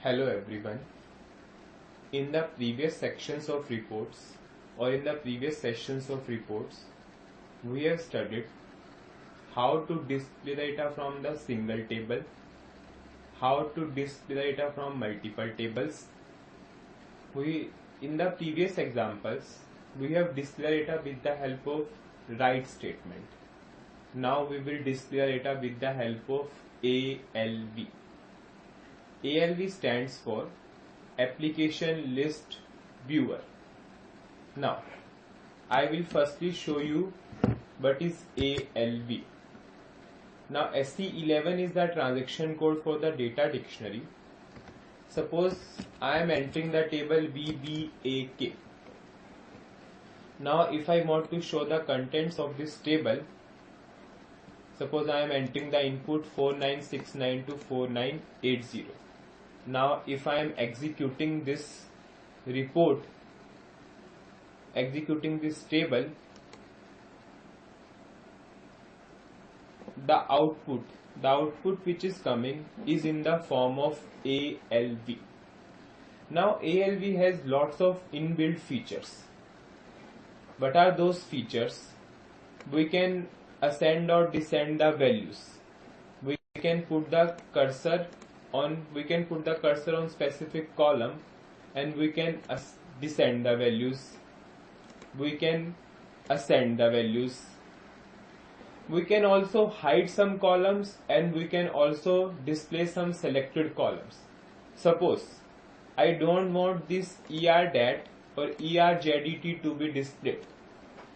Hello everyone. In the previous sections of reports or in the previous sessions of reports, we have studied how to display data from the single table, how to display data from multiple tables. In the previous examples, we have displayed data with the help of write statement. Now we will display data with the help of ALV. ALV stands for Application List Viewer. Now, I will firstly show you what is ALV. Now, SC11 is the transaction code for the data dictionary. Suppose I am entering the table VBAK. Now, if I want to show the contents of this table, suppose I am entering the input 4969 to 4980. Now, if I am executing this report, executing this table, the output which is coming is in the form of ALV. Now, ALV has lots of inbuilt features. What are those features? We can ascend or descend the values. We can put the cursor on specific column, and we can descend the values. We can ascend the values. We can also hide some columns, and we can also display some selected columns. Suppose I don't want this ERDAT or ERJDT to be displayed,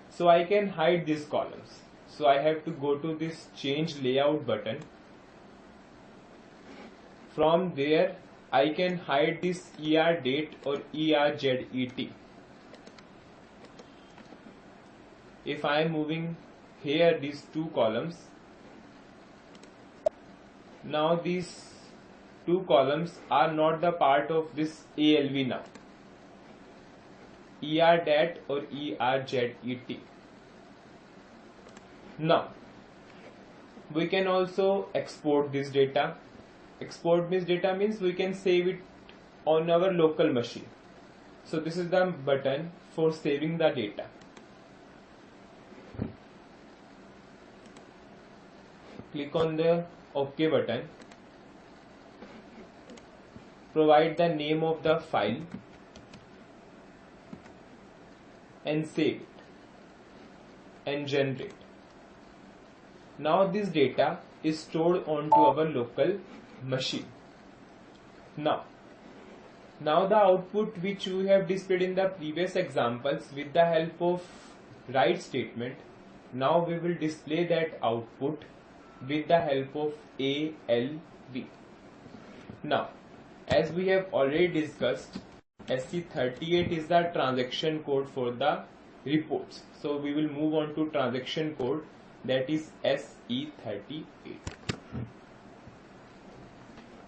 so I can hide these columns. So I have to go to this change layout button. From there I can hide this ERDate or ERZET. If I am moving here these two columns, now these two columns are not the part of this ALV now, ERDAT or ERZET. Now we can also export this data. Export this data means we can save it on our local machine. So this is the button for saving the data. Click on the OK button. Provide the name of the file and save it and generate. Now this data is stored onto our local machine. Now the output which we have displayed in the previous examples with the help of write statement, now we will display that output with the help of ALV. Now, as we have already discussed, SC38 is the transaction code for the reports. So we will move on to transaction code, that is SE38.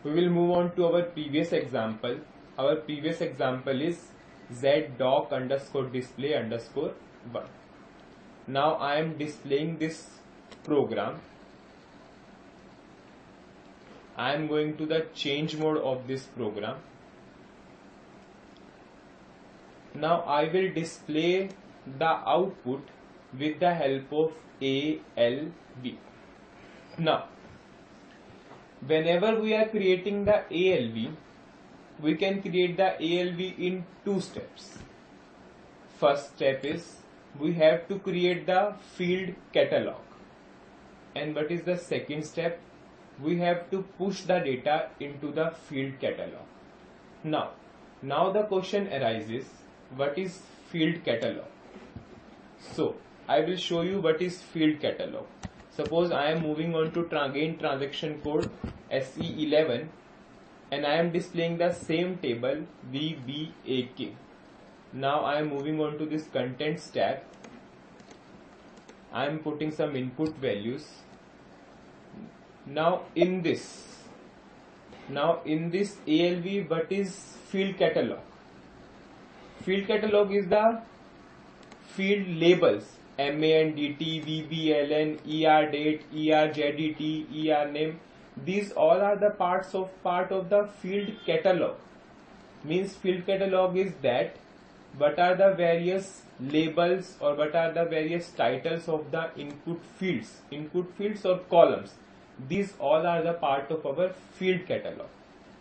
We will move on to our previous example. Our previous example is ZDoc_display_1. Now I am displaying this program. I am going to the change mode of this program. Now I will display the output with the help of ALV. Now, whenever we are creating the ALV, we can create the ALV in two steps. First step is we have to create the field catalog. And what is the second step? We have to push the data into the field catalog. Now the question arises, what is field catalog? So I will show you what is field catalog. Suppose I am moving on to transaction code SE11 and I am displaying the same table VBAK. Now I am moving on to this contents tab. I am putting some input values. Now in this ALV, what is field catalog? Field catalog is the field labels MANDT, VBLN, ERDate, ERZDT, ERNAME. These all are the part of the field catalog. Means field catalog is that what are the various labels or what are the various titles of the input fields or columns. These all are the part of our field catalog.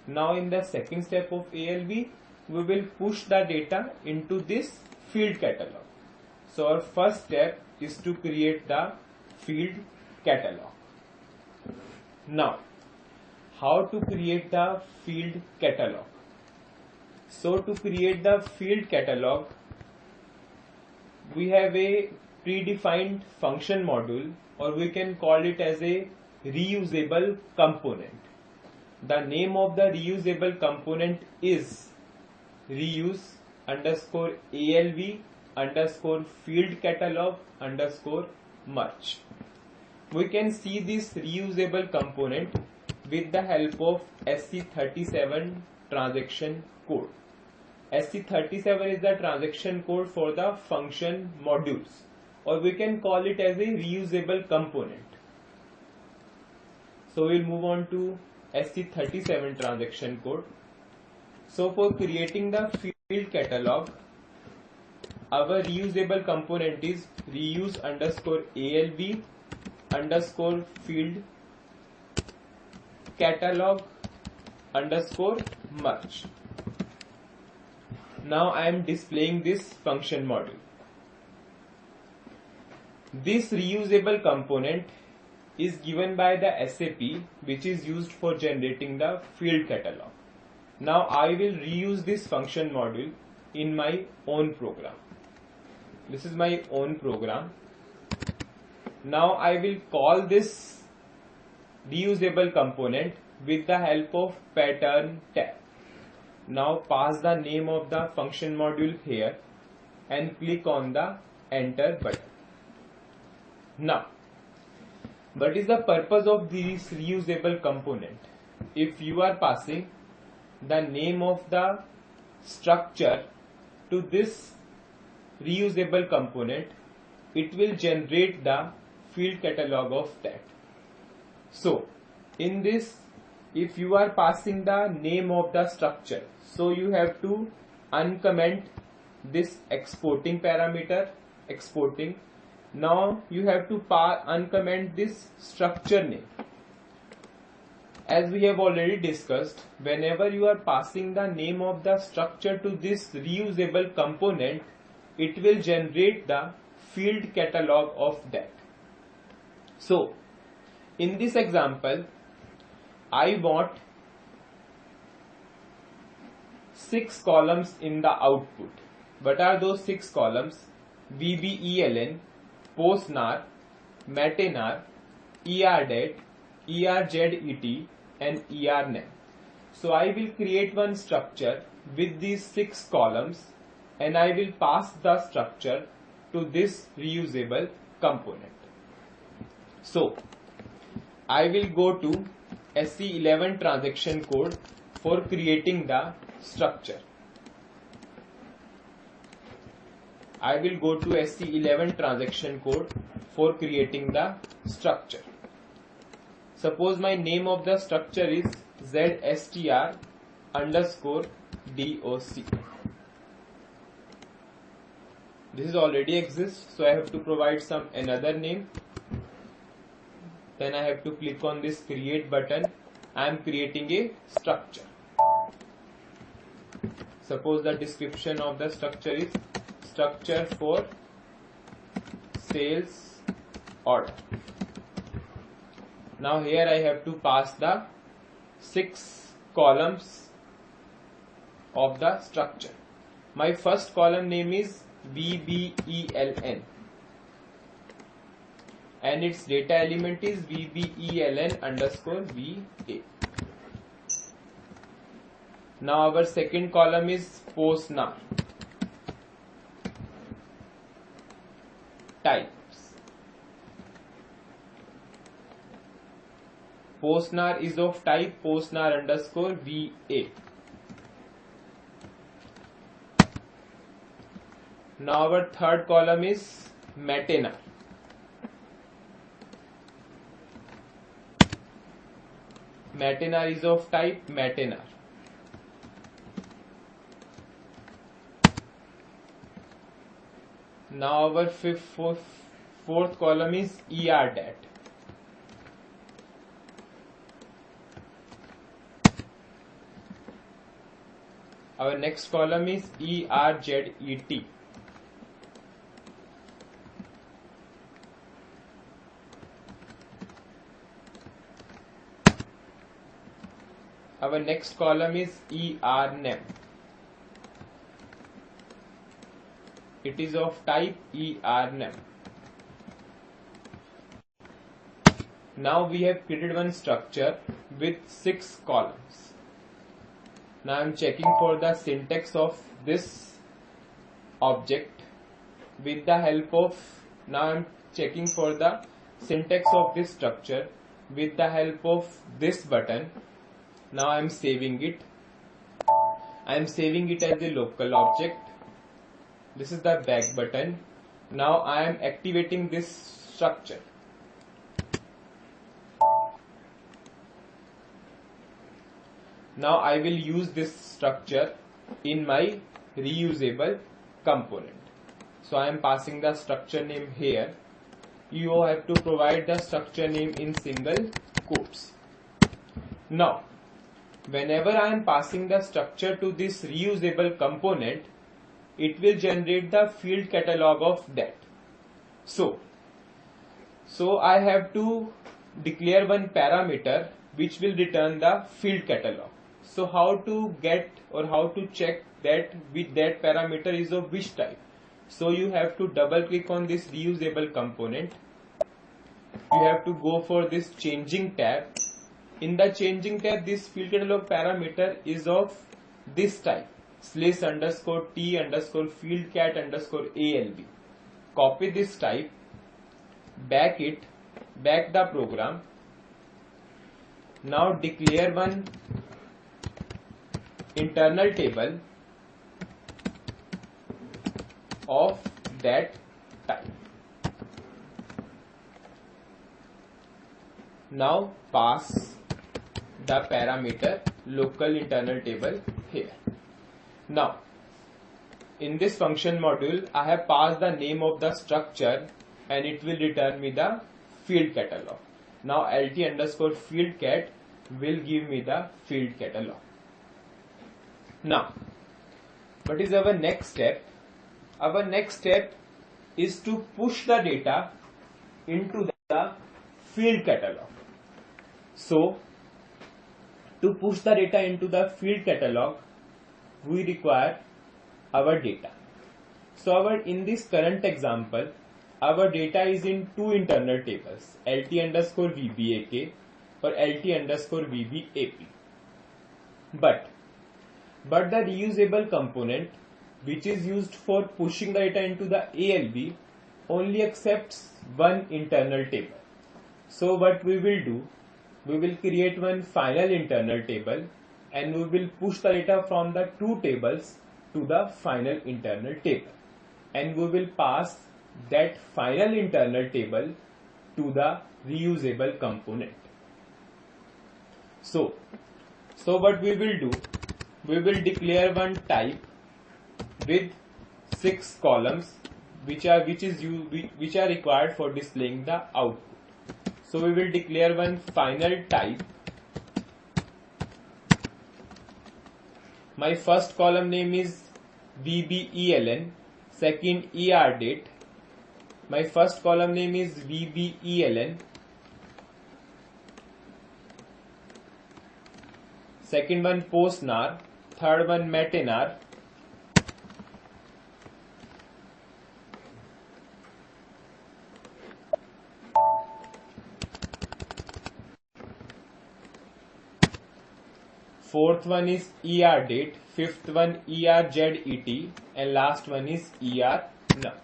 Now in the second step of ALV, we will push the data into this field catalog. So our first step is to create the field catalog. Now, how to create the field catalog? So to create the field catalog, we have a predefined function module, or we can call it as a reusable component. The name of the reusable component is reuse underscore ALV underscore field catalog underscore merge. We can see this reusable component with the help of SC37 transaction code. SC37 is the transaction code for the function modules, or we can call it as a reusable component. So we'll move on to SC37 transaction code. So for creating the field catalog, our reusable component is reuse underscore ALV underscore field catalog underscore merge. Now I am displaying this function module. This reusable component is given by the SAP, which is used for generating the field catalog. Now I will reuse this function module in my own program. This is my own program. Now I will call this reusable component with the help of pattern tab. Now pass the name of the function module here and click on the enter button. Now, what is the purpose of this reusable component? If you are passing the name of the structure to this reusable component, it will generate the field catalog of that. So in this, if you are passing the name of the structure, so you have to uncomment this exporting parameter, exporting. Now you have to uncomment this structure name. As we have already discussed, whenever you are passing the name of the structure to this reusable component, it will generate the field catalog of that. So in this example, I want 6 columns in the output. What are those 6 columns? VBELN, PostNAR, MATENAR, ERDATE, ERZET, and ERNAM. So I will create one structure with these 6 columns, and I will pass the structure to this reusable component. So I will go to SC11 transaction code for creating the structure. I will go to SC11 transaction code for creating the structure. Suppose my name of the structure is ZSTR underscore DOC. This is already exists, so I have to provide some another name. Then I have to click on this create button. I am creating a structure. Suppose the description of the structure is structure for sales order. Now here I have to pass the 6 columns of the structure. My first column name is VBELN and its data element is VBELN underscore VA. Now our second column is PostNAR. Types. PostNAR is of type PostNAR underscore VA. Now our third column is MATENAR. Matenar is of type matenar. Now our fourth column is ER dat. Our next column is ERZET. Our next column is ERNEM. It is of type ERNEM. Now we have created one structure with 6 columns. Now I am checking for the syntax of this object with the help of, now I am checking for the syntax of this structure with the help of this button. Now I am saving it. I am saving it as a local object. This is the back button. Now I am activating this structure. Now I will use this structure in my reusable component. So I am passing the structure name here. You have to provide the structure name in single quotes. Now, whenever I am passing the structure to this reusable component, it will generate the field catalog of that. So I have to declare one parameter which will return the field catalog. So how to get or how to check that with that parameter is of which type? So you have to double click on this reusable component. You have to go for this changing tab. In the changing tab, this field catalog parameter is of this type, /t_fieldcat_alv. Copy this type, back the program. Now declare one internal table of that type. Now pass the parameter local internal table here. Now in this function module I have passed the name of the structure and it will return me the field catalog. Now lt_fieldcat will give me the field catalog. Now what is our next step? Our next step is to push the data into the field catalog. So to push the data into the field catalog, we require our data. So in this current example, our data is in two internal tables, lt_vbak or lt_vbap. But the reusable component, which is used for pushing the data into the ALV, only accepts one internal table. So what we will do, we will create one final internal table and we will push the data from the two tables to the final internal table, and we will pass that final internal table to the reusable component. So what we will do, we will declare one type with 6 columns which are required for displaying the output. So we will declare one final type. My first column name is VBELN, second ERDate. My first column name is VBELN, second one postnar, third one matenar, fourth one is ERDate, fifth one ERZET, and last one is ERNUM.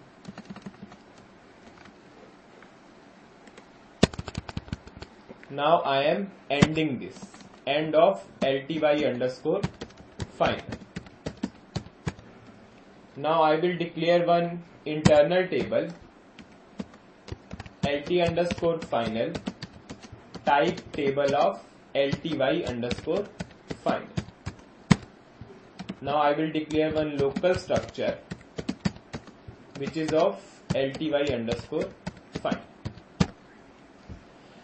Now I am ending this, end of LTY_final. Now I will declare one internal table, LT_final, type table of LTY underscore final. Now I will declare one local structure which is of LTY underscore final.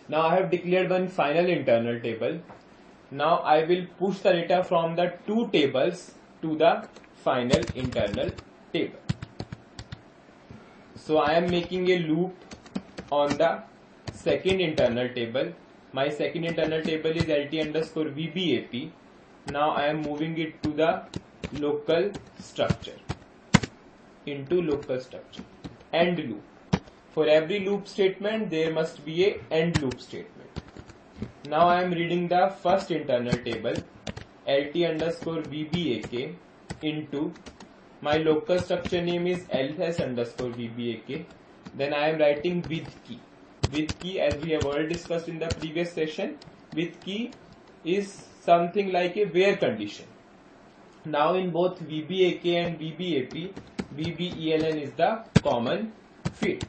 Now I have declared one final internal table. Now I will push the data from the two tables to the final internal table. So I am making a loop on the second internal table. My second internal table is LT underscore VBAP. Now I am moving it to the local structure, into local structure, end loop. For every loop statement there must be a end loop statement. Now I am reading the first internal table LT underscore VBAK into my local structure name is LS underscore VBAK. Then I am writing with key. With key, as we have already discussed in the previous session, with key is something like a where condition. Now in both VBAK and VBAP, VBELN is the common field.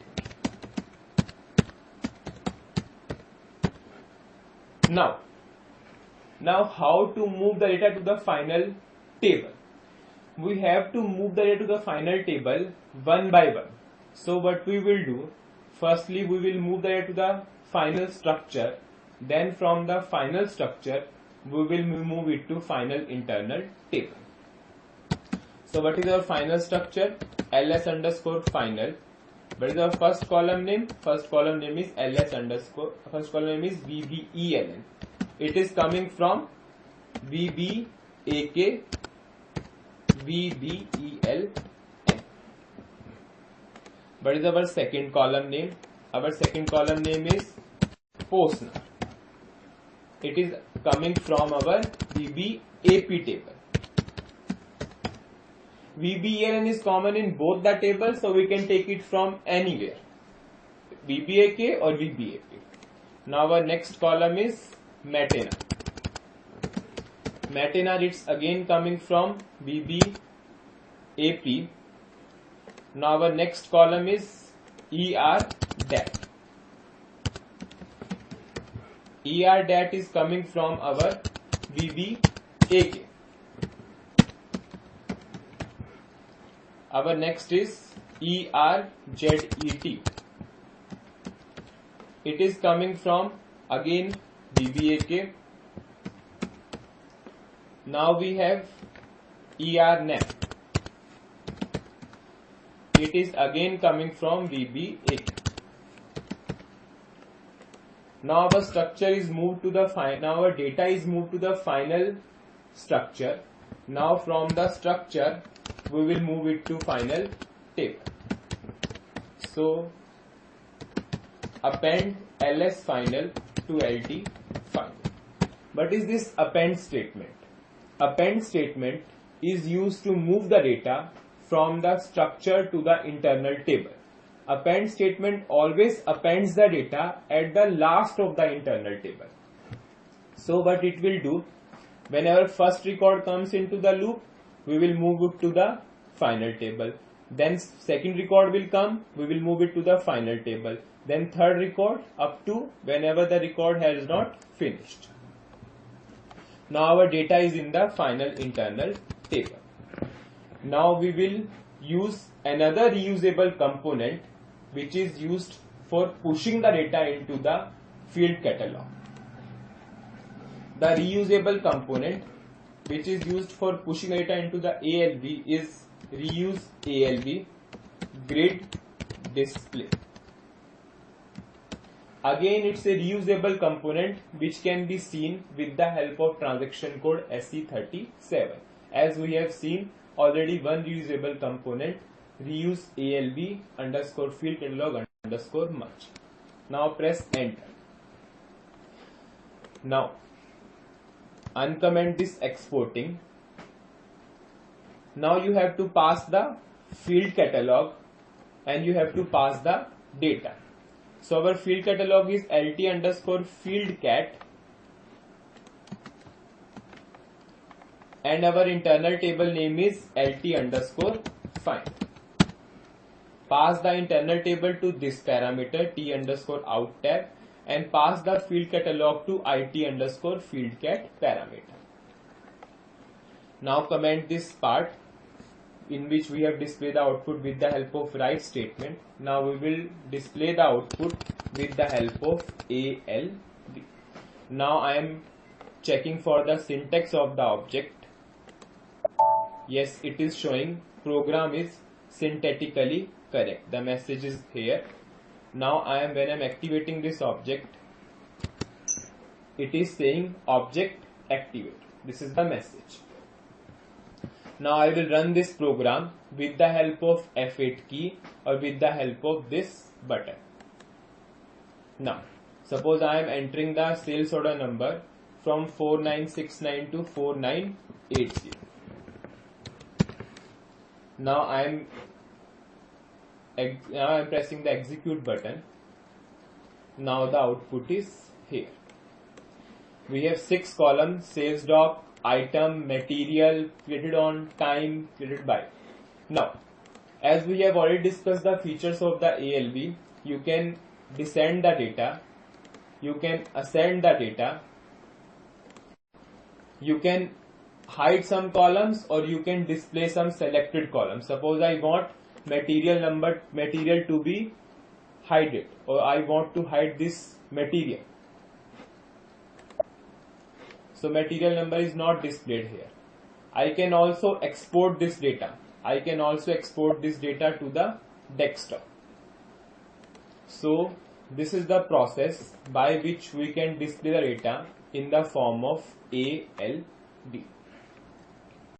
Now how to move the data to the final table? We have to move the data to the final table one by one. So what we will do, firstly we will move the data to the final structure, then from the final structure we will move it to final internal table. So what is our final structure? LS underscore final. What is our first column name? First column name is LS underscore, first column name is VBELN. It is coming from VBAK, VBELN. What is our second column name? Our second column name is POSNA. It is coming from our VBAP table. VBELN is common in both the tables, so we can take it from anywhere, VBAK or VBAP. Now our next column is METENA. METENA, it's again coming from VBAP. Now our next column is ER-DAT. ER-DAT is coming from our VBAK. Our next is ERZET. It is coming from again VBAK. Now we have ERNAP. It is again coming from VBAK. Now our structure is moved to the now our data is moved to the final structure. Now from the structure we will move it to final table. So append LS final to LT final. What is this append statement? Append statement is used to move the data from the structure to the internal table. Append statement always appends the data at the last of the internal table. So what it will do, whenever first record comes into the loop, we will move it to the final table. Then second record will come, we will move it to the final table. Then third record up to whenever the record has not finished. Now our data is in the final internal table. Now we will use another reusable component which is used for pushing the data into the field catalog. The reusable component which is used for pushing data into the ALV is reuse ALV grid display. Again, it's a reusable component which can be seen with the help of transaction code SE37. As we have seen already, one reusable component, reuse ALV underscore field catalog underscore merge. Now press enter. Now uncomment this exporting. Now you have to pass the field catalog and you have to pass the data. So our field catalog is LT underscore field cat and our internal table name is LT underscore find. Pass the internal table to this parameter T underscore out tab and pass the field catalog to it_fieldcat parameter. Now comment this part in which we have displayed the output with the help of write statement. Now we will display the output with the help of ALV. Now I am checking for the syntax of the object. Yes, it is showing program is syntactically correct. The message is here. Now when I am activating this object, it is saying object activate. This is the message. Now I will run this program with the help of F8 key or with the help of this button. Now suppose I am entering the sales order number from 4969 to 4980. Now I am pressing the execute button. Now the output is here. We have 6 columns: sales doc, item, material, created on, time, created by. Now, as we have already discussed the features of the ALV, you can descend the data, you can ascend the data, you can hide some columns, or you can display some selected columns. Suppose I want material to be hidden, or I want to hide this material. So material number is not displayed here. I can also export this data. I can also export this data to the desktop. So this is the process by which we can display the data in the form of ALV.